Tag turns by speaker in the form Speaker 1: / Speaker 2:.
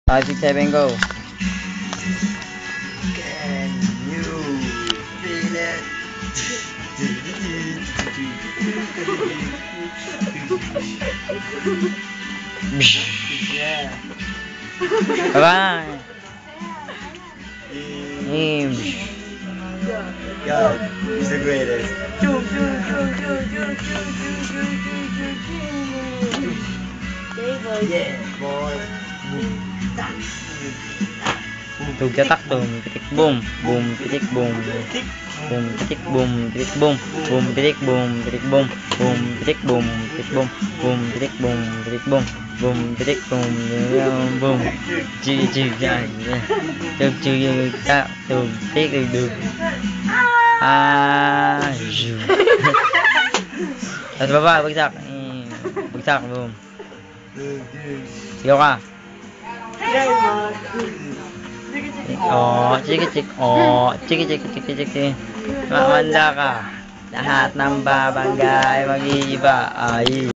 Speaker 1: 5, 6, 7, go.
Speaker 2: Can you feel it? Yeah.
Speaker 1: Bye-bye.
Speaker 2: God, he's the greatest. Yeah, boy.
Speaker 1: Tugyatak dum, titik boom, boom, titik boom, boom, titik boom, titik boom, boom, titik boom, titik boom, boom, titik boom, titik boom, boom, titik boom, titik boom, boom, titik boom, boom, chig chig yan, chug chug tak, tug tik tug, zoom. Tapos baba, bagsak, bagsak, boom. Sigaw ka. Oh, chiki chik, oh, chiki chiki chiki chiki. Mamanda ka. Lahat ng babangga ay mag-iiba. Ay.